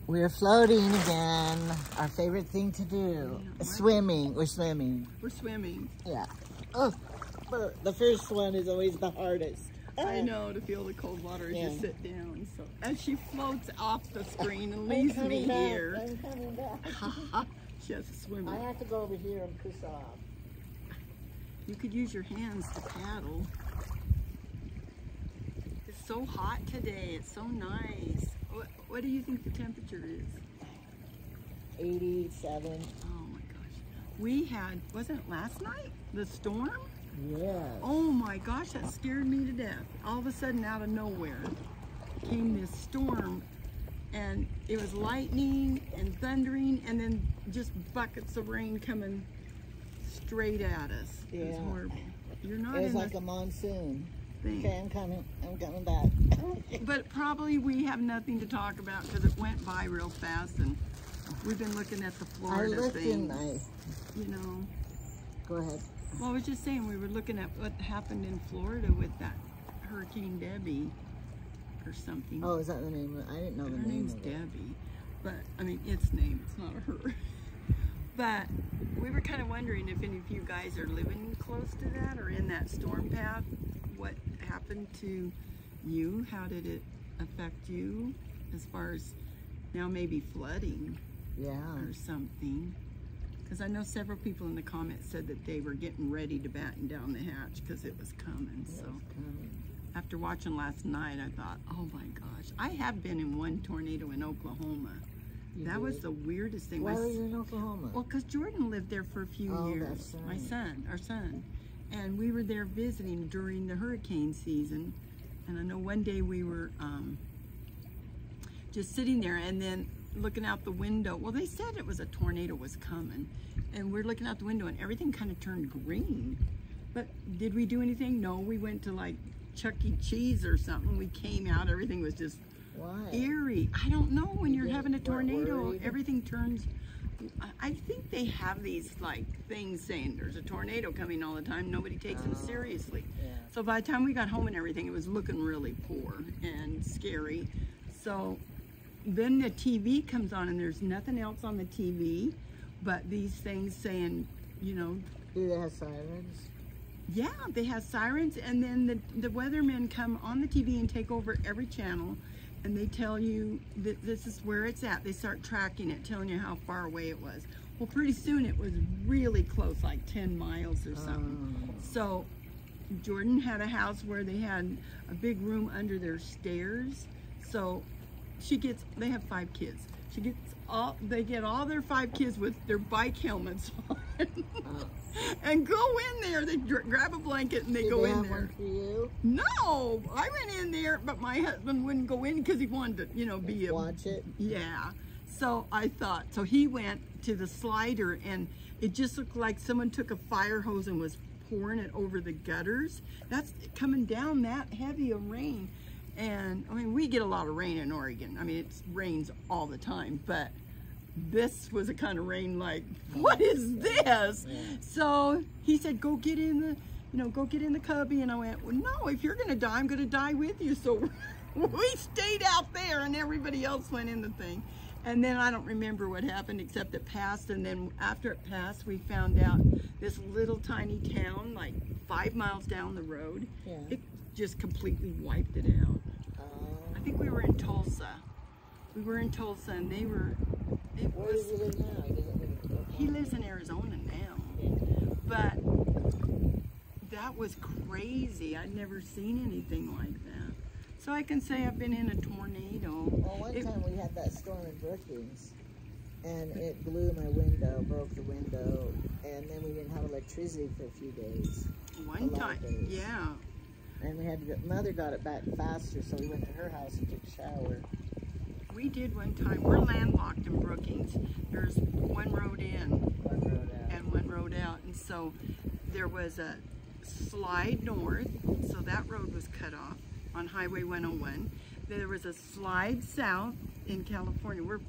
We're floating again. Our favorite thing to do. Yeah, Swimming. We're swimming. We're swimming. Yeah. Oh, the first one is always the hardest. I know, to feel the cold water as you sit down. So as she floats off the screen and leaves me here. I'm coming back. She has to swim. I have to go over here and push off. You could use your hands to paddle. It's so hot today. It's so nice. What do you think the temperature is? 87. Oh my gosh. We had, wasn't it last night? The storm? Yes. Oh my gosh, that scared me to death. All of a sudden, out of nowhere, came this storm, and it was lightning and thundering, and then just buckets of rain coming straight at us. It was horrible. You're not It was in like a monsoon. thing. Okay, I'm coming back. But probably we have nothing to talk about because it went by real fast, and we've been looking at the Florida thing. You know. Go ahead. Well, I was just saying, we were looking at what happened in Florida with that Hurricane Debbie or something. Oh, is that the name? I didn't know the name. Her name's Debbie, but I mean, its name, it's not a her. But we were kind of wondering if any of you guys are living close to that or in that storm path. What happened to you? How did it affect you as far as now maybe flooding or something? Because I know several people in the comments said that they were getting ready to batten down the hatch because it was coming. After watching last night, I thought, oh my gosh. I have been in one tornado in Oklahoma. That was the weirdest thing. Why were you in Oklahoma? Well, because Jordan lived there for a few years. That's right. My son, our son. And we were there visiting during the hurricane season. And I know one day we were just sitting there and then looking out the window. Well, they said it was a tornado was coming. And we're looking out the window and everything kind of turned green. But did we do anything? No, we went to like Chuck E. Cheese or something. We came out, everything was just eerie. I don't know, when you're having a tornado, everything turns. I think they have these like things saying there's a tornado coming all the time. Nobody takes them seriously. So by the time we got home and everything, it was looking really poor and scary. So then the TV comes on and there's nothing else on the TV but these things saying, you know. Do they have sirens? Yeah, they have sirens, and then the weathermen come on the TV and take over every channel, and they tell you that this is where it's at. They start tracking it, telling you how far away it was. Well, pretty soon it was really close, like 10 miles or something. So Jordan had a house where they had a big room under their stairs. So they have 5 kids. They get all their 5 kids with their bike helmets on and go in there. They grab a blanket and they go in there. One for you? No, I went in there, but my husband wouldn't go in because he wanted to, you know, watch it. Yeah. So I thought, so he went to the slider and it just looked like someone took a fire hose and was pouring it over the gutters. That's coming down that heavy of rain. And I mean, we get a lot of rain in Oregon. I mean, it rains all the time, but this was a kind of rain like, what is this? So he said, go get in the cubby. And I went, well, no, if you're gonna die, I'm gonna die with you. So we stayed out there and everybody else went in the thing. And then I don't remember what happened except it passed. And then after it passed, we found out this little tiny town, like 5 miles down the road, it just completely wiped it out. I think we were in Tulsa. We were in Tulsa and they were, Where does he live now? He lives in Arizona now. But that was crazy. I'd never seen anything like that. So I can say I've been in a tornado. Well, one time we had that storm in Brookings and it blew my window, broke the window, and then we didn't have electricity for a few days. One time, yeah. And we had to Mother got it back faster, so we went to her house and took a shower. We did one time. We're landlocked in Brookings. There's one road in and one road out. And so there was a slide north, so that road was cut off on Highway 101. There was a slide south in California. We're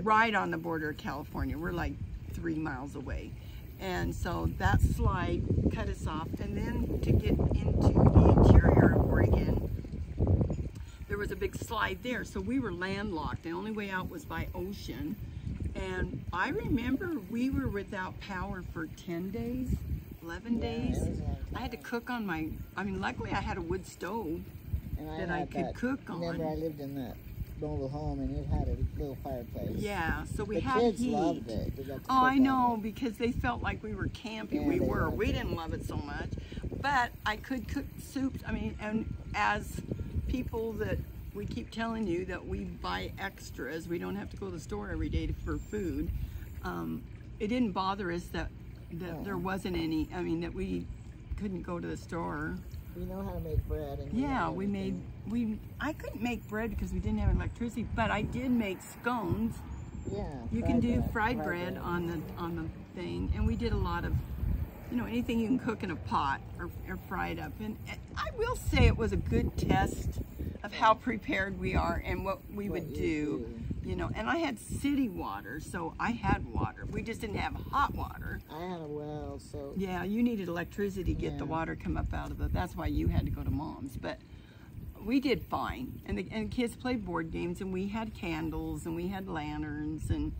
right on the border of California. We're like 3 miles away. And so that slide cut us off. And then to get into the interior of Oregon, there was a big slide there. So we were landlocked. The only way out was by ocean. And I remember we were without power for 10 days, 11 days. I had to cook on luckily I had a wood stove that I could cook on. Remember, I lived in that mobile home and it had a little fireplace. Yeah, so we had kids heat. Loved it. They got to Oh, I know, it. because they felt like we were camping. Yeah, We didn't love it so much. But I could cook soups. I mean, and as people that we keep telling you that we buy extras, we don't have to go to the store every day for food. It didn't bother us that there wasn't any, I mean, that we couldn't go to the store. We know how to make bread. And Yeah, I couldn't make bread because we didn't have electricity, but I did make scones. Yeah. You can do fried bread on the thing, and we did a lot of, anything you can cook in a pot or fry it up. And I will say it was a good test of how prepared we are and what we would do. And I had city water, so I had water. We just didn't have hot water. I had a well, so. Yeah, you needed electricity to get the water come up out of it. That's why you had to go to Mom's. But we did fine. And the kids played board games, and we had candles, and we had lanterns, and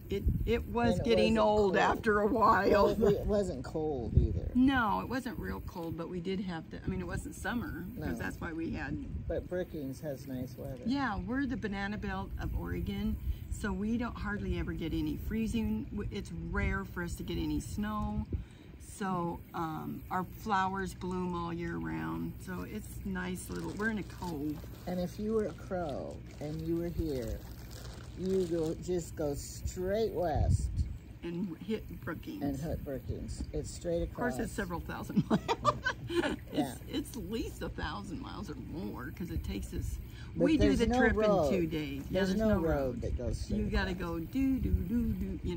it was getting old cold. After a while. Well, it wasn't cold either. No, it wasn't real cold, but we did have it wasn't summer, because that's why we had. But Brookings has nice weather. Yeah, we're the banana belt of Oregon, so we don't hardly ever get any freezing. It's rare for us to get any snow. So our flowers bloom all year round. So it's nice we're in a cove. And if you were a crow and you were here, you just go straight west. And hit Brookings. And hit Brookings. It's straight across. Of course, it's several thousand miles. It's at least 1,000 miles or more because it takes us. We do the trip in 2 days. There's no road that goes straight. You got to go do,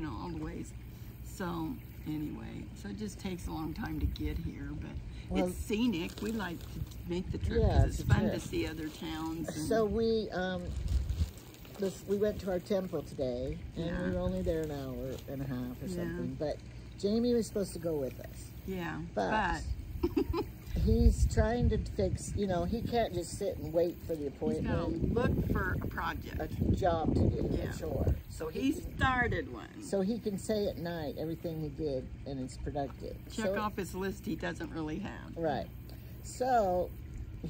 all the ways. So anyway, it just takes a long time to get here, but it's scenic. We like to make the trip because it's fun to see other towns. So we went to our temple today, and we were only there an hour and a half or something. But Jamie was supposed to go with us. Yeah, but he's trying to fix. He can't just sit and wait for the appointment. He's gonna look for a project, a job to do. Yeah. Sure. So he started one. So he can say at night everything he did, and it's productive. Check off his list he doesn't really have. Right. So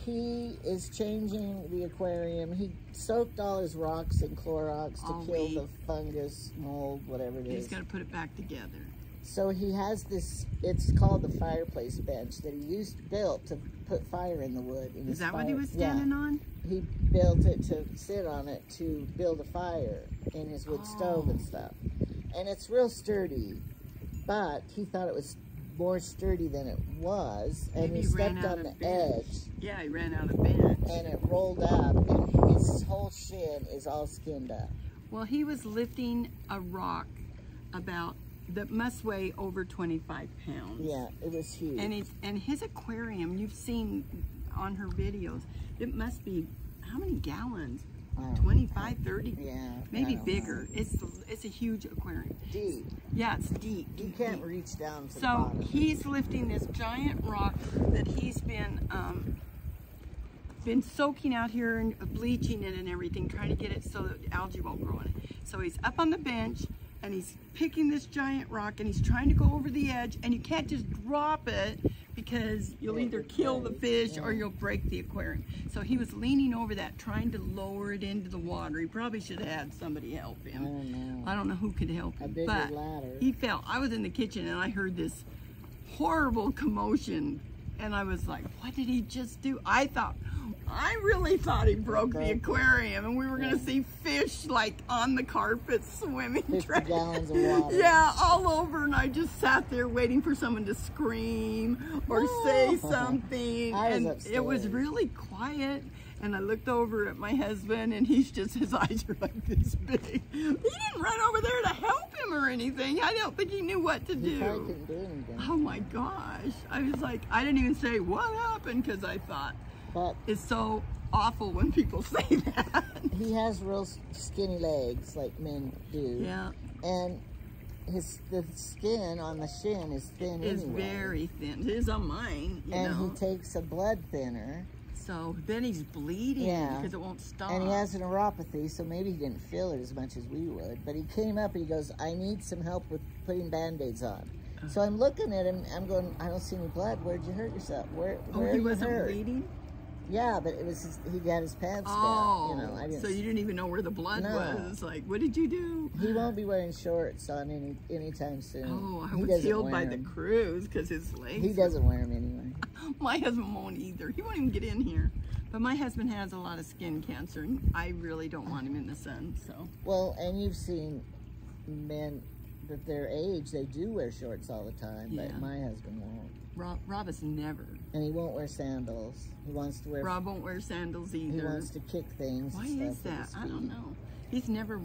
he is changing the aquarium. He soaked all his rocks in Clorox to kill the fungus, mold, whatever it is. He's got to put it back together. So he has this, it's called the fireplace bench that he built to put fire in the wood. Is that what he was standing on? He built it to sit on it to build a fire in his wood stove and stuff. And it's real sturdy, but he thought it was more sturdy than it was, and he stepped on the edge. Yeah, he ran out of bench. And it rolled up, and his whole shin is all skinned up. Well, he was lifting a rock that must weigh over 25 pounds. Yeah, it was huge. And his aquarium, you've seen on her videos, it must be, how many gallons? 25, 30? Yeah. Maybe bigger. It's a huge aquarium. Deep. Yeah, it's deep. You can't reach down to the So bottom. he's lifting this giant rock that he's been soaking out here and bleaching it and everything, trying to get it so that algae won't grow in it. So he's up on the bench and he's picking this giant rock and he's trying to go over the edge, and you can't just drop it because you'll either kill the fish or you'll break the aquarium. So he was leaning over that, trying to lower it into the water. He probably should have had somebody help him. I don't know who could help him. But he fell. I was in the kitchen and I heard this horrible commotion, and I was like, what did he just do? I really thought he broke the aquarium, and we were going to see fish like on the carpet swimming. 50 gallons of water. Yeah, all over, and I just sat there waiting for someone to scream or say something. And it was really quiet, and I looked over at my husband, and his eyes are like this big. He didn't run over there to help him or anything. I don't think he knew what to do. He probably couldn't do anything. Oh my gosh. I was like, I didn't even say what happened, because I thought, it's so awful when people say that. He has real skinny legs like men do. Yeah. And the skin on the shin is thin anyway. It's very thin. It is on mine, you know. He takes a blood thinner So then he's bleeding because it won't stop. And he has a neuropathy, so maybe he didn't feel it as much as we would. But he came up and he goes, I need some help with putting Band-Aids on. So I'm looking at him, I'm going, I don't see any blood. Where'd you hurt yourself? Where he wasn't bleeding? Yeah, but it was he got his pants down. You know, I didn't. So you didn't even know where the blood was. Like, what did you do? He won't be wearing shorts on anytime soon. Oh, I was healed by the cruise because his legs. He doesn't wear them anyway. My husband won't either. He won't even get in here. But my husband has a lot of skin cancer, and I really don't want him in the sun. So. Well, and you've seen men at their age, they do wear shorts all the time, but my husband won't. Rob is never. And he won't wear sandals. He wants to wear... Rob won't wear sandals either. He wants to kick things. Why is that? I don't know. He's never,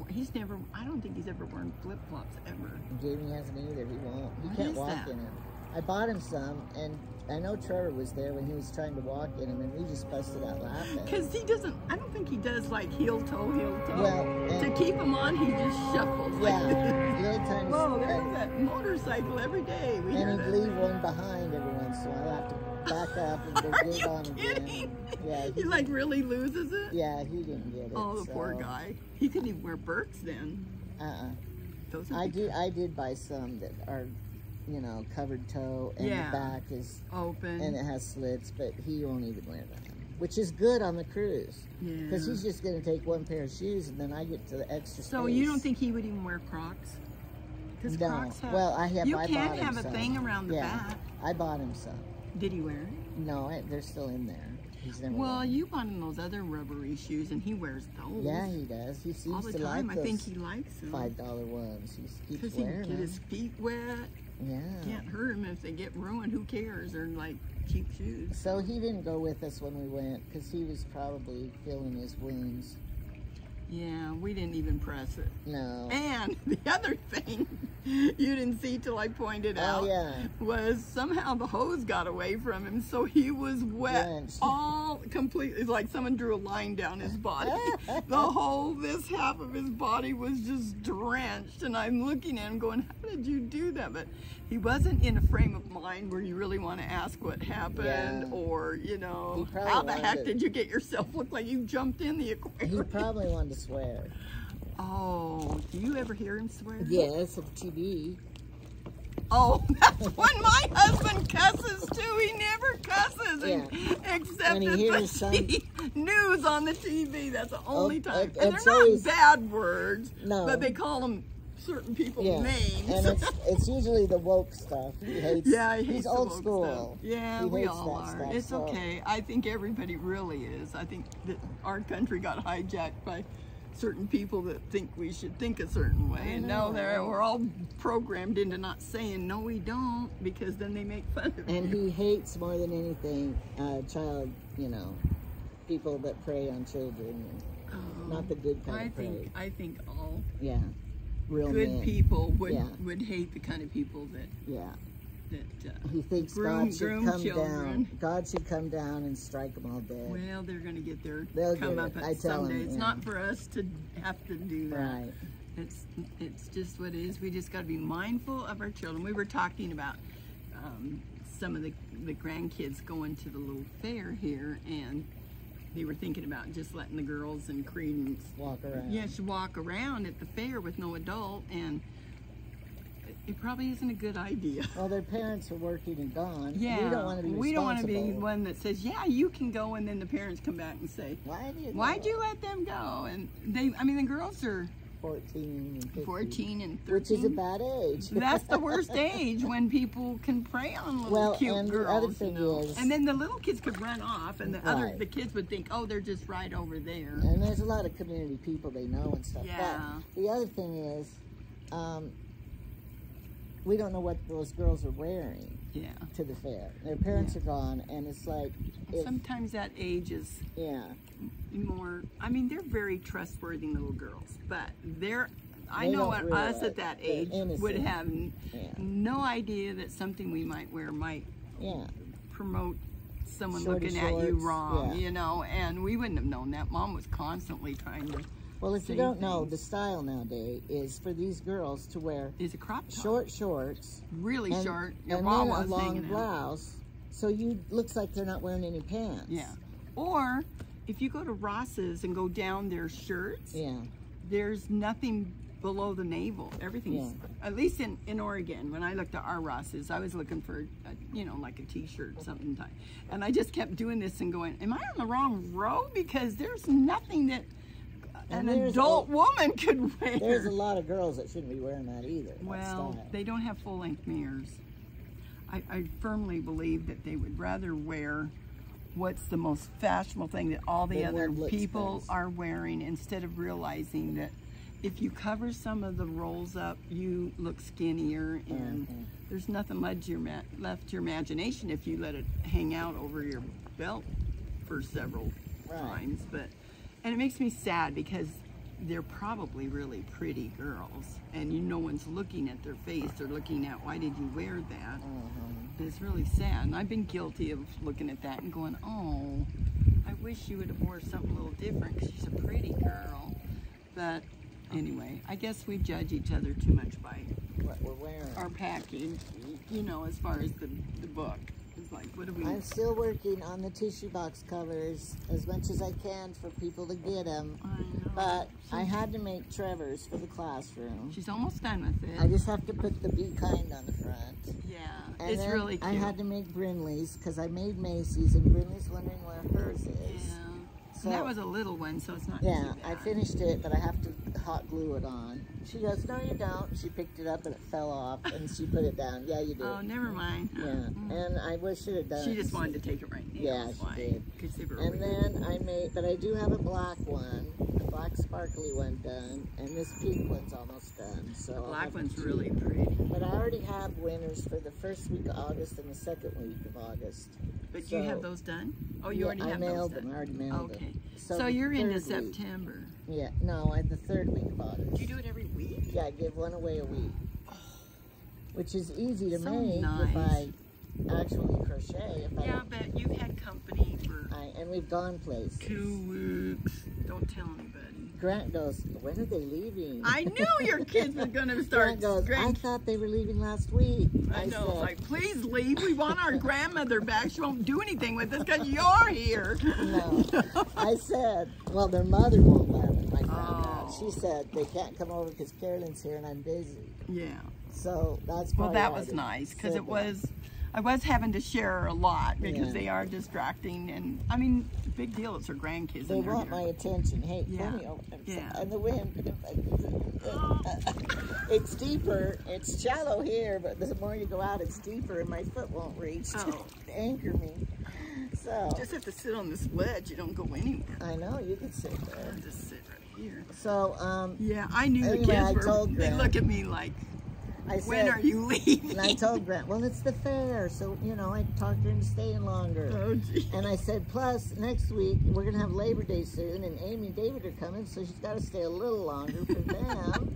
I don't think he's ever worn flip-flops ever. Jamie hasn't either. He won't. He can't walk in them. I bought him some, and I know Trevor was there when he was trying to walk in them, and we just busted out laughing. Because he doesn't, I don't think he does like heel toe. Well, to keep him on, he just shuffles. Yeah. The other time. Whoa, there's that motorcycle every day. And he'd leave one behind every once in a while. I have to back up and go get on again. Yeah, he like really loses it? Yeah, he didn't get it. Oh, the poor guy. He couldn't even wear Birks then. Those are I did buy some that are, you know, covered toe and the back is open and it has slits, but he won't even wear that, which is good on the cruise. Yeah, because he's just going to take one pair of shoes and then I get to the extra space. So you don't think he would even wear Crocs? Because Crocs have, well, you can't have a thing around the back. I bought him some. Did he wear it? No, they're still in there. He's never well, you bought him those other rubbery shoes, and he wears those. Yeah, he does. He seems all the to time. like I think he likes them. $5 ones. He keeps Because wearing he can get his feet wet. Yeah. Can't hurt him if they get ruined. Who cares? They're like cheap shoes. So he didn't go with us when we went because he was probably feeling his wounds. Yeah, we didn't even press it. No. And the other thing you didn't see till I pointed out was somehow the hose got away from him, so he was wet. Drenched. All completely, like someone drew a line down his body. This half of his body was just drenched, and I'm looking at him going, how did you do that? But he wasn't in a frame of mind where you really want to ask what happened or, you know, how the heck did you get yourself look like you jumped in the aquarium? He probably wanted to swear. Oh, do you ever hear him swear? Yes, on TV. Oh, that's when my husband cusses too. He never cusses, except at the news on the TV. That's the only time. And they're not bad words, but they call them certain people's names. And it's usually the woke stuff. He hates. Yeah, he's old school. Stuff. Yeah, we all are. Stuff, it's okay. I think everybody really is. I think that our country got hijacked by certain people that think we should think a certain way, and now we're all programmed into not saying no we don't, because then they make fun of you. And he hates more than anything child, you know, people that prey on children, not the good kind of prey. I think all real good men. People would hate the kind of people that he thinks God should come down. God should come down and strike them all dead. Well, they're going to get their come up someday. It's not for us to have to do that. Right. It's just what it is. We just got to be mindful of our children. We were talking about some of the grandkids going to the little fair here, and they were thinking about just letting the girls and Credence walk around. Yes, walk around at the fair with no adult, and it probably isn't a good idea. Well, their parents are working and gone. Yeah, we don't want to be responsible. We don't want to be one that says, yeah, you can go, and then the parents come back and say, why'd you let them go? And the girls are 14 and 15. 14 and 13. Which is a bad age. That's the worst age when people can prey on little cute girls. The other thing is, and then the little kids could run off, and the kids would think, oh, they're just right over there. And there's a lot of community people they know and stuff. Yeah. But the other thing is, we don't know what those girls are wearing to the fair. Their parents are gone, and it's like... Sometimes that age is more... I mean, they're very trustworthy little girls, but I know us at that age would have no idea that something we might wear might promote someone looking at you wrong, you know, and we wouldn't have known that. Mom was constantly trying to... Well, if you don't know, the style nowadays is for these girls to wear a crop top. Short shorts, really short, and then a long blouse, so looks like they're not wearing any pants. Yeah. Or if you go to Ross's and go down their shirts, Yeah. there's nothing below the navel. Everything's, at least in Oregon, when I looked at our Ross's, I was looking for, like a t-shirt, something. And I just kept doing this and going, am I on the wrong row? Because there's nothing that an adult woman could wear. There's a lot of girls that shouldn't be wearing that either. Well, they don't have full-length mirrors. I firmly believe that they would rather wear what's the most fashionable thing that all the other people are wearing, instead of realizing that if you cover some of the rolls up, you look skinnier, and there's nothing left to your imagination if you let it hang out over your belt for several times. And it makes me sad because they're probably really pretty girls, and no one's looking at their face or looking at, why did you wear that? It's really sad, and I've been guilty of looking at that and going, oh, I wish you would have wore something a little different because she's a pretty girl. But anyway, I guess we judge each other too much by what we're wearing, our package, as far as the book. It's like, what do we... I'm still working on the tissue box covers as much as I can for people to get them. I know. But I had to make Trevor's for the classroom. She's almost done with it. I just have to put the Be Kind on the front. Yeah, And it's then really cute. I had to make Brinley's because I made Macy's, and Brinley's wondering where hers is. Yeah. So, that was a little one, so it's not yeah, too bad. I finished it, but I have to hot glue it on. She goes, no, you don't. She picked it up and it fell off, and she put it down. Yeah, you did. Oh, never mind. Yeah, and I wish she'd have done it. She just wanted to take it right now. Yeah, she did. Because they were And then I made, but I do have a black one, a black sparkly one done, and this pink one's almost done. So the black one's really pretty. But I already have winners for the first week of August and the second week of August. But you have those done? Oh, you already have mailed those done. I already mailed them. Okay. So So you're into third week. September. Yeah, no, the third week of August. Do you do it every week? Yeah, I give one away a week. Which is easy to So make nice. if I actually crochet. Yeah, but you've had company for And we've gone places. 2 weeks. Don't tell anybody. Grant goes, when are they leaving? I knew your kids were going to start. Grant goes, I thought they were leaving last week. I know, it's like, please leave. We want our grandmother back. She won't do anything with us because you're here. No. I said, well, their mother won't let them, I found out. She said, they can't come over because Carolyn's here and I'm busy. Yeah. So that's Well, probably that was nice because I was having to share a lot because they are distracting, and I mean, big deal. It's her grandkids. They want my attention. Hey, Yeah. pull me over. Yeah. And the wind. It's deeper. It's shallow here, but the more you go out, it's deeper, and my foot won't reach to anchor me. So You just have to sit on this ledge. You don't go anywhere. I know you could sit there. I'll just sit right here. So Yeah, I knew anyway, the I kids were. told They Grant. look at me like, I said, when are you leaving? And I told Grant, well, it's the fair, so I talked her into staying longer. Oh, gee. And I said, plus next week we're gonna have Labor Day soon, and Amy and David are coming, so she's got to stay a little longer for them.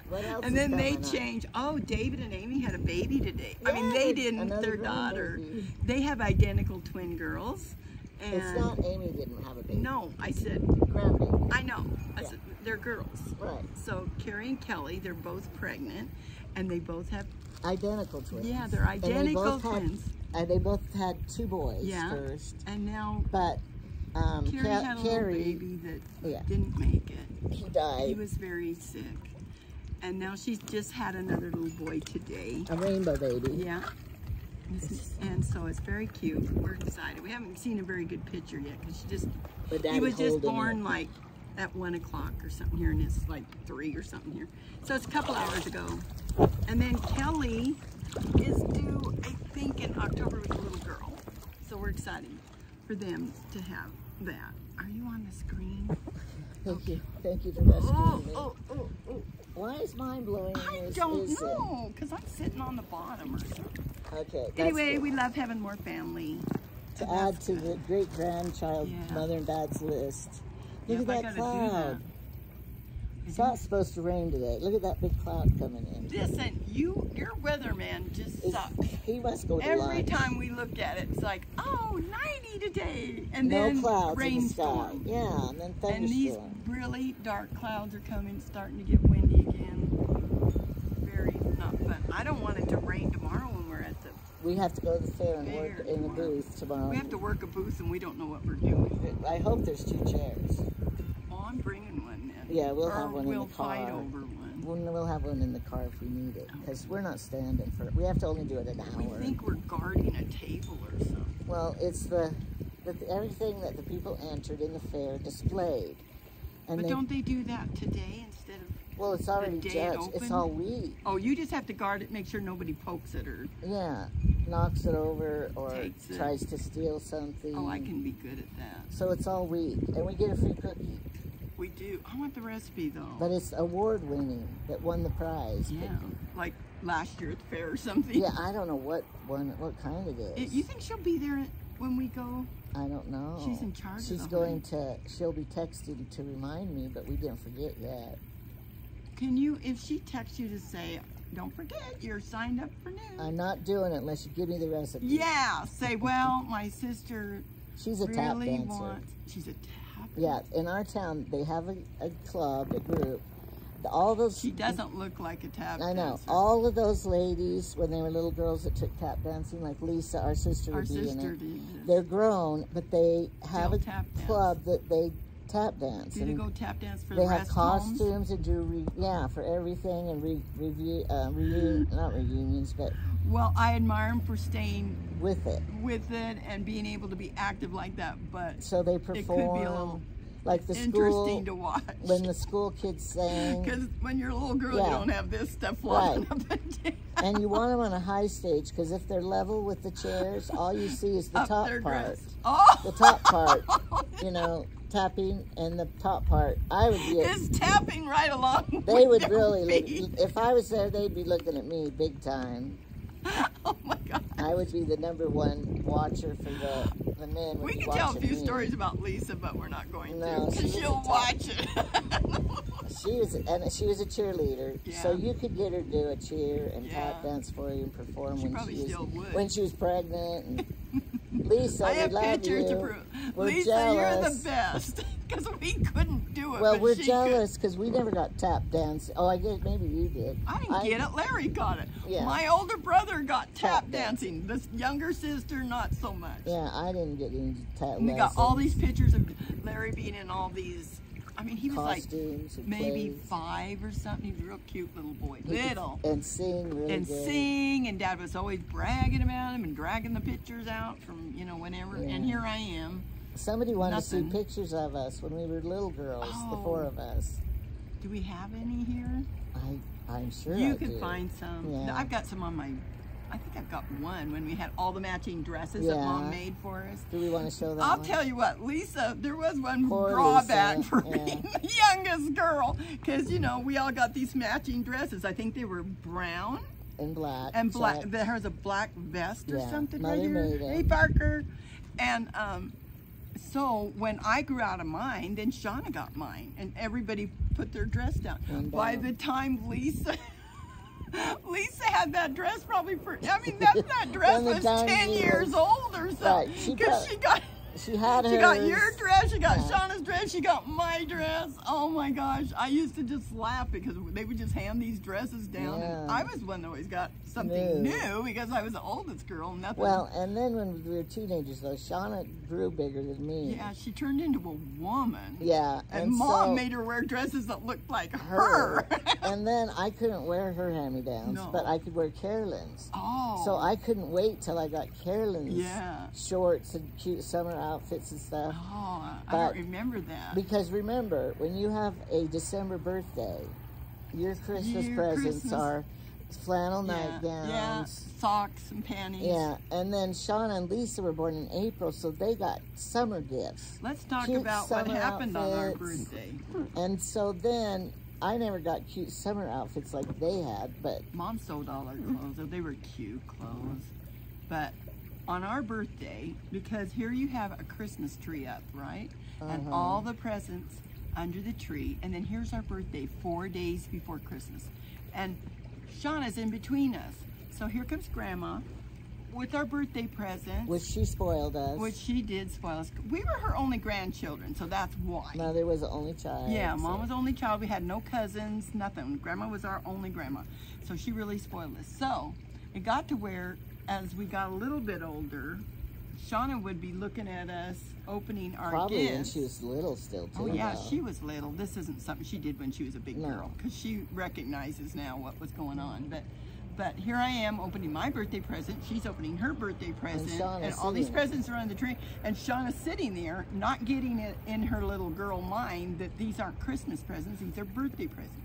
What else? And then they coming up? change. Oh, David and Amy had a baby today. I mean, Yeah, they didn't. another Their daughter. grandbaby. They have identical twin girls. And It's not Amy didn't have a baby. No, I said, Grandbaby. I know. I said, they're girls. Right. So Carrie and Kelly, they're both pregnant, and they both have. Identical twins. Yeah, they're And they identical both had- twins. they both had 2 boys Yeah. first. And now But Carrie had a little Carrie, baby that Yeah. didn't make it. he He died. was very sick. And now she's just had another little boy today. A rainbow baby. Yeah. And so it's very cute. We're excited. We haven't seen a very good picture yet because But he Daddy was just holding born it. like at 1 o'clock or something here, and it's like 3 or something here. So it's a couple hours ago. And then Kelly is due, I think, in October with a little girl. So we're excited for them to have that. Are you on the screen? Thank you. Thank you for rescuing Oh, me. oh, oh, oh. Why is mine blowing? I don't know, because I'm sitting on the bottom or something. Okay. that's Anyway, good. we love having more family. To add to the great-grandchild Yeah. mother and dad's list. Look Yep, I at that gotta do cloud. that. It's not supposed to rain today. Look at that big cloud coming in. Listen, your weatherman just sucks. He must go to Every lunch. time we look at it, it's like, oh, 90 today. And No then clouds in the sky. rainstorm. Yeah, and then And these thunderstorm. really dark clouds are coming, starting to get windy again. Very not fun. I don't want it to rain tomorrow when we're at the We have to go to the fair and work in the booth tomorrow. We have to work a booth and we don't know what we're doing. I hope there's 2 chairs. Oh, I'm bringing one then. Yeah, we'll have one in the car. We'll fight over one. We'll have one in the car if we need it, because we're not standing for it. We have to only do it an hour. We think we're guarding a table or something. Well, it's everything that the people entered in the fair displayed. And but don't they do that today instead of? Well, it's already judged. It's all week. Oh, you just have to guard it, make sure nobody pokes it or. Yeah, knocks it over or tries to steal something. Oh, I can be good at that. So it's all week, and we get a free cookie. We do. I want the recipe though. But it's award winning that won the prize. Yeah, like last year at the fair or something. Yeah, I don't know what kind it is. You think she'll be there when we go? I don't know. She's in charge. She'll be texting to remind me, but we didn't forget yet. Can you, if she texts you to say, don't forget, you're signed up for noon. I'm not doing it unless you give me the recipe. Yeah, say, well, my sister she's a tap dancer. She's a tap dancer. Yeah, in our town, they have a club, a group. All those. She doesn't look like a tap dancer. I know. All of those ladies, when they were little girls that took tap dancing, like Lisa, our sister would be in it. They're grown, but they have a club that they tap dance. Do they go tap dance for the rest homes? They have costumes and do, for everything, and not reunions, but... Well, I admire them for staying with it and being able to be active like that, but so they perform. It could be a little like the interesting to watch. When the school kids sing. Because when you're a little girl, you don't have this stuff flopping up and down. And you want them on a high stage, because if they're level with the chairs, all you see is the top part. Oh! The top part, tapping, and the top part. I would be. It's tapping right along. They would really look. If I was there, they'd be looking at me big time. Oh my God! I would be the #1 watcher for the men. We can tell a few stories about Lisa, but we're not going to, because she'll watch it. She was a cheerleader, so you could get her to do a cheer and tap dance for you and perform when she was pregnant. And Lisa, I have we love pictures you. to prove. We're Lisa, jealous. You're the best. Because we couldn't do it. Well, we're jealous because we never got tap dance. Oh, I guess maybe you did. I didn't get it. Larry got it. Yeah. My older brother got tap dancing. This younger sister, not so much. Yeah, I didn't get any tap. We got all these pictures of Larry being in all these. I mean, he was costumes like maybe 5 or something. He was a real cute little boy. Little. And sing really and good. Sing, and Dad was always bragging about him and dragging the pictures out from, whenever. Yeah. And here I am. Somebody wanted to see pictures of us when we were little girls, the 4 of us. Do we have any here? I'm sure you can find some. Yeah. I've got some on my... I think I've got one when we had all the matching dresses that Mom made for us. Do we want to show that I'll tell you what, Lisa, there was one drawback for being the youngest girl. Because, we all got these matching dresses. I think they were brown. And black. And black. There was a black vest or something Mother right here. Made it. Hey, Parker. And so when I grew out of mine, then Shauna got mine. And everybody put their dress down. By the time Lisa had that dress probably that dress was 10 years old or something. Because she got your dress, she got Shauna's dress, she got my dress. Oh my gosh, I used to just laugh because they would just hand these dresses down. And I was one that always got something new because I was the oldest girl. Nothing. Well, and then when we were teenagers, though, Shauna grew bigger than me. Yeah, she turned into a woman. Yeah. And Mom made her wear dresses that looked like her. And then I couldn't wear her hand-me-downs, but I could wear Carolyn's. Oh. So I couldn't wait till I got Carolyn's shorts and cute summer outfits and stuff. Oh, I don't remember that. Because remember, when you have a December birthday, your Christmas presents are flannel nightgowns, socks and panties. Yeah, and then Shauna and Lisa were born in April, so they got summer gifts. Let's talk about what happened on our birthday. And so then I never got cute summer outfits like they had, but Mom sold all our clothes. They were cute clothes, but on our birthday, because here you have a Christmas tree up, right? And all the presents under the tree. And then here's our birthday 4 days before Christmas. And Shauna's in between us. So here comes Grandma with our birthday presents. Which she spoiled us. Which she did spoil us. We were her only grandchildren, so that's why. Mother was the only child. Yeah, Mom was the only child. We had no cousins, nothing. Grandma was our only grandma. So she really spoiled us. So it got to where as we got a little bit older, Shauna would be looking at us opening our Probably gifts. when she was little still, too. Oh, yeah, though. she was little. This isn't something she did when she was a big girl, because she recognizes now what was going on. But here I am opening my birthday present. She's opening her birthday present. And all these presents are on the tree. And Shauna's sitting there, not getting it in her little girl mind that these aren't Christmas presents, these are birthday presents.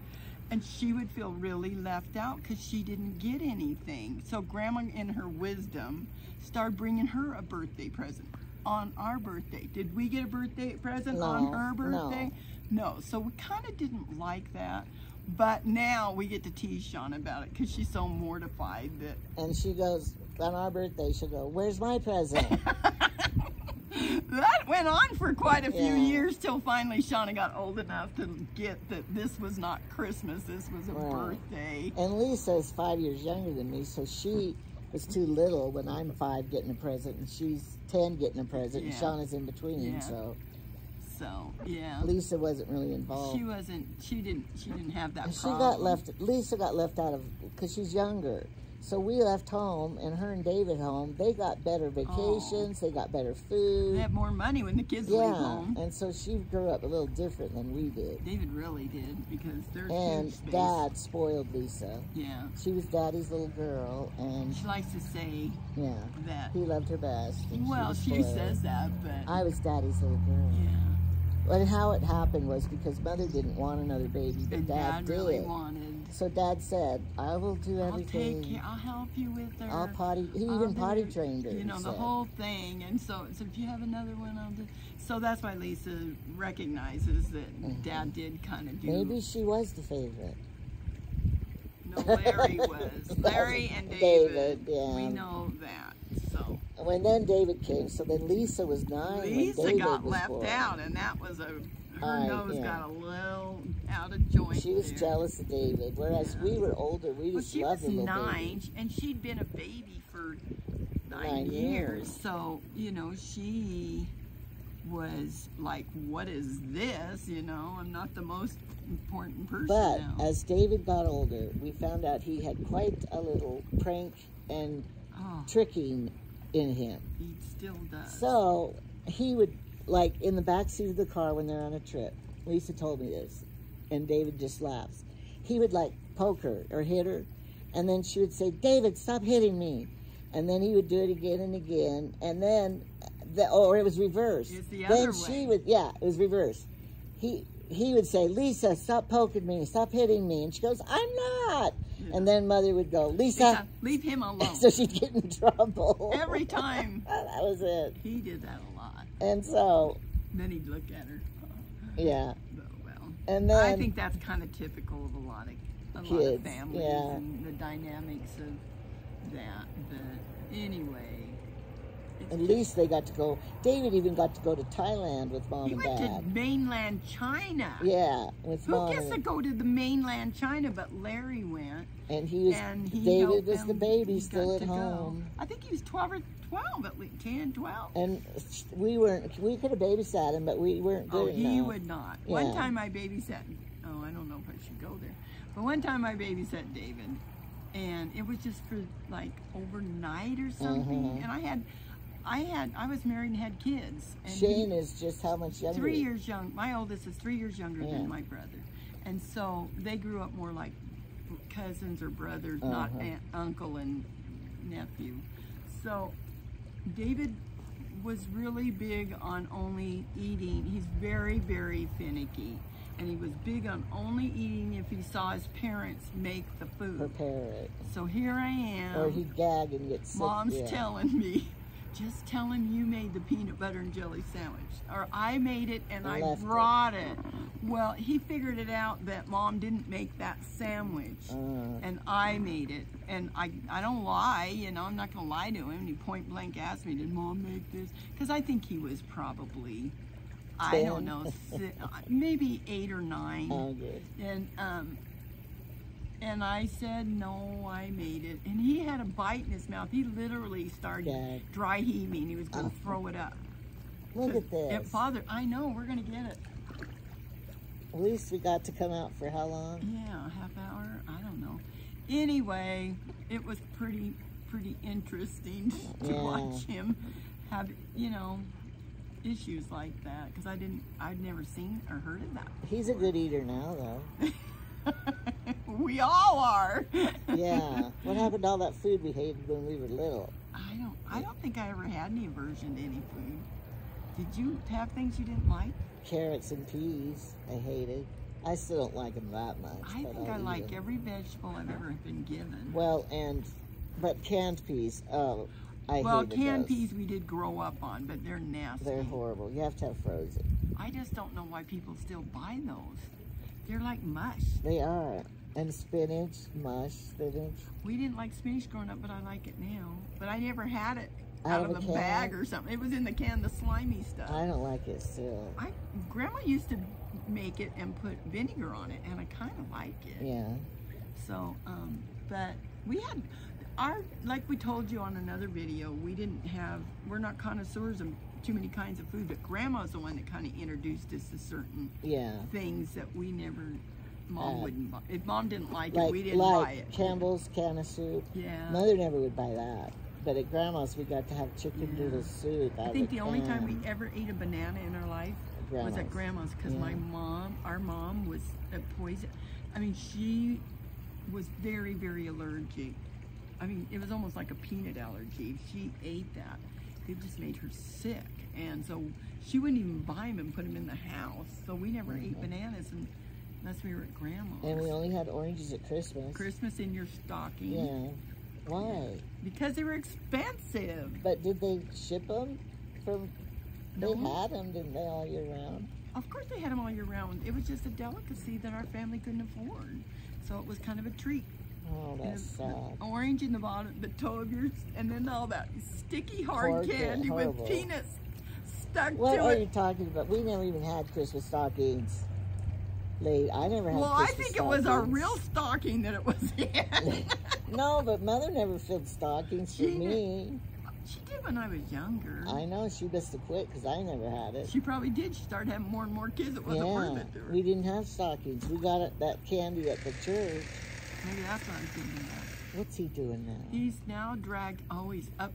And she would feel really left out because she didn't get anything. So Grandma, in her wisdom, started bringing her a birthday present on our birthday. Did we get a birthday present on her birthday? No. So we kind of didn't like that. But now we get to tease Shauna about it because she's so mortified that... And she goes, on our birthday, she'll go, where's my present? That went on for quite a few years till finally Shauna got old enough to get that this was not Christmas, this was a birthday. And Lisa is 5 years younger than me, so she was too little when I'm 5 getting a present and she's 10 getting a present and Shauna's in between, so yeah. Lisa wasn't really involved. She didn't have that problem. Lisa got left out of, because she's younger. So we left home, and her and David home. They got better vacations. They got better food. They had more money when the kids leave home. And so she grew up a little different than we did. David really did, because there's and huge space. Dad spoiled Lisa. Yeah. She was Daddy's little girl, and she likes to say that he loved her best. Well, she says that, but I was Daddy's little girl. Yeah. But how it happened was because Mother didn't want another baby, but Dad did. Really wanted. So Dad said, I will do everything. I'll help you with her. I'll potty. He even potty trained her. You know, the whole thing. And so if you have another one, I'll do. So that's why Lisa recognizes that Dad did kind of do. Maybe she was the favorite. No, Larry was. Larry and David. We know that. So. When then David came, so then Lisa was 9. Lisa got left out, and that was her nose got a little out of joint. She was jealous of David, whereas we were older. We just loved the little baby. She was 9, and she'd been a baby for 9 years. So, you know, she was like, what is this? You know, I'm not the most important person now. But as David got older, we found out he had quite a little prank and tricking in him. He still does. So he would, like, in the back seat of the car when they're on a trip, Lisa told me this, and David just laughs. He would, like, poke her or hit her, and then she would say, David, stop hitting me. And then he would do it again and again, and then, or it was reversed. It's the other way. She would, it was reversed. He would say, Lisa, stop poking me, stop hitting me. And she goes, I'm not. Yeah. And then Mother would go, Lisa, leave him alone. So she'd get in trouble. Every time. That was it. He did that a lot. And so. Then he'd look at her. Yeah. Oh, well. And then. I think that's kind of typical of a lot of families and the dynamics of that. But anyway. At least they got to go. David even got to go to Thailand with Mom and Dad. He went to mainland China. Yeah, with Mom. Who gets to go to the mainland China? But Larry went. And he was. David was the baby still at home. I think he was 12 or 12, at least 10, 12. And we weren't. We could have babysat him, but we weren't good enough. He would not. Yeah. One time I babysat. Oh, I don't know if I should go there. But one time I babysat David, and it was just for like overnight or something. And I was married and had kids. And Shane is just how much younger? 3 years young. My oldest is 3 years younger than my brother. And so they grew up more like cousins or brothers, not uncle and nephew. So David was really big on only eating. He's very, very finicky. And he was big on only eating if he saw his parents make the food. Prepare it. So here I am. Or he'd gag and get sick. Mom's telling me, just tell him you made the peanut butter and jelly sandwich. Or I made it and I brought it. Well, he figured it out that Mom didn't make that sandwich. And I made it. And I don't lie, you know, I'm not going to lie to him. And he point blank asked me, did Mom make this? Because I think he was probably, 10. I don't know, maybe 8 or 9. Oh, good. And I said, no, I made it. And he had a bite in his mouth. He literally started dry heaving. He was going to throw it up. Look at this. Father, I know, we're going to get it. At least we got to come out for how long? Yeah, a half hour. I don't know. Anyway, it was pretty pretty interesting to watch him have, you know, issues like that, because I'd never seen or heard of that. He's a good eater now, though. We all are. Yeah. What happened to all that food we hated when we were little? I don't think I ever had any aversion to any food. Did you have things you didn't like? Carrots and peas, I hated. I still don't like them that much. I think I like every vegetable I've ever been given. Well, but canned peas, oh, I hated those. Well, canned peas we did grow up on, but they're nasty. They're horrible. You have to have frozen. I just don't know why people still buy those. They're like mush. They are. And spinach, mush, spinach. We didn't like spinach growing up, but I like it now. But I never had it out of a bag or something. It was in the can, the slimy stuff. I don't like it still. Grandma used to make it and put vinegar on it, and I kind of like it. Yeah. So, but we had like we told you on another video, we're not connoisseurs of too many kinds of food, but Grandma's the one that kind of introduced us to certain things that we never, Mom wouldn't buy. If Mom didn't like it, we didn't buy it. Campbell's can of soup. Yeah. Mother never would buy that. But at Grandma's, we got to have chicken noodle soup. I think the only time we ever ate a banana in our life was at Grandma's, because our mom was a poison. I mean, she was very, very allergic. I mean, it was almost like a peanut allergy. If she ate that, it just made her sick. And so she wouldn't even buy them and put them in the house. So we never ate bananas unless we were at Grandma's. And we only had oranges at Christmas. Christmas in your stocking. Yeah. Why? Because they were expensive. But did they ship them from? No. They had them, didn't they, all year round? Of course they had them all year round. It was just a delicacy that our family couldn't afford. So it was kind of a treat. Oh, that's sad. Orange in the bottom, the toe of yours, and then all that sticky hard candy with peanuts stuck to it. What are you talking about? We never even had Christmas stockings. I never had Well, Christmas I think stockings. it was our real stocking that it was in. No, but Mother never filled stockings for me. She did when I was younger. I know, she must have quit because I never had it. She probably did. She started having more and more kids. It wasn't worth it to her. We didn't have stockings. We got that candy at the church. Maybe that's what I'm thinking of. What's he doing now? He's now dragged, he's up.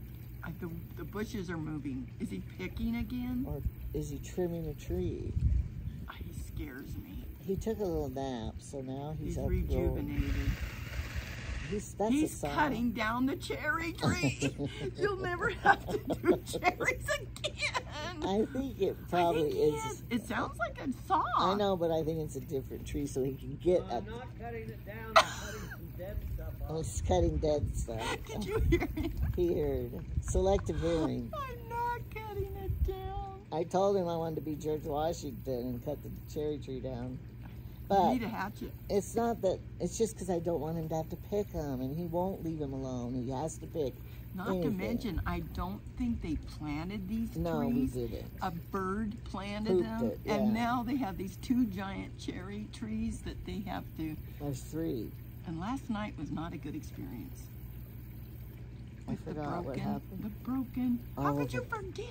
The bushes are moving. Is he picking again? Or is he trimming a tree? He scares me. He took a little nap, so now he's rejuvenated. He's cutting down the cherry tree. You'll never have to do cherries again. I think it probably is. It sounds like a saw. I know, but I think it's a different tree so he can get at. I'm not cutting it down, I'm cutting some dead stuff off. Oh, he's cutting dead stuff. Did you hear him? He heard. Selective hearing. I'm not cutting it down. I told him I wanted to be George Washington and cut the cherry tree down. But you need a hatchet. It's not that, it's just because I don't want him to have to pick them, and he won't leave them alone. He has to pick. Not to mention, I don't think they planted these trees. No, we didn't. A bird planted them, and now they have these 2 giant cherry trees that they have to. There's 3. And last night was not a good experience. I forgot what happened. The broken. How could you forget?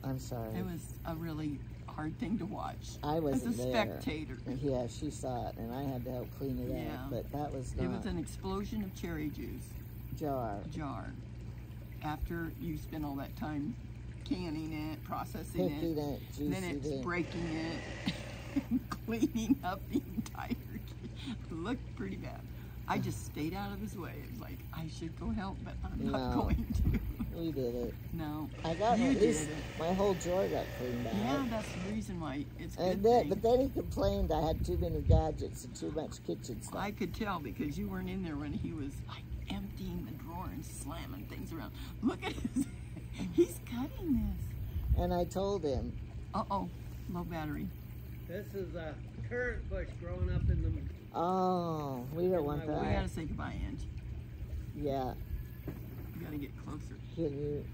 I'm sorry. It was a really hard thing to watch. I wasn't as a spectator. Yeah, she saw it, and I had to help clean it up. But that was not. It was an explosion of cherry juice. Jar. After you spend all that time canning it, processing Picking it, juicing then it's breaking it, and cleaning up the entire kitchen. It looked pretty bad. I just stayed out of his way. It was like, I should go help, but I'm not going to. We did it. No. I got at least my whole drawer got cleaned out. Yeah, that's the reason why it's good. But then he complained I had too many gadgets and too much kitchen stuff. I could tell because you weren't in there when he was like emptying the drawer and slamming things around. Look at his, he's cutting this. And I told him. Uh-oh, low battery. This is a currant bush growing up in the... Oh, we don't want that. We gotta say goodbye, Ange. Yeah. We gotta get closer. Can you?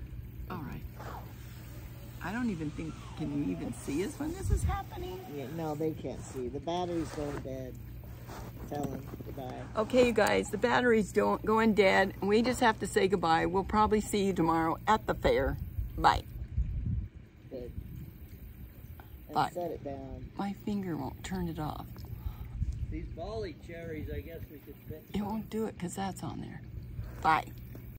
All right. I don't even think, can you even see us when this is happening? Yeah, no, they can't see. The battery's going dead. Tell them goodbye. Okay, you guys, the battery's going dead. We just have to say goodbye. We'll probably see you tomorrow at the fair. Bye. Good. And Bye. set it down. My finger won't turn it off. These volley cherries, I guess we could fix. It won't do it because that's on there. Bye.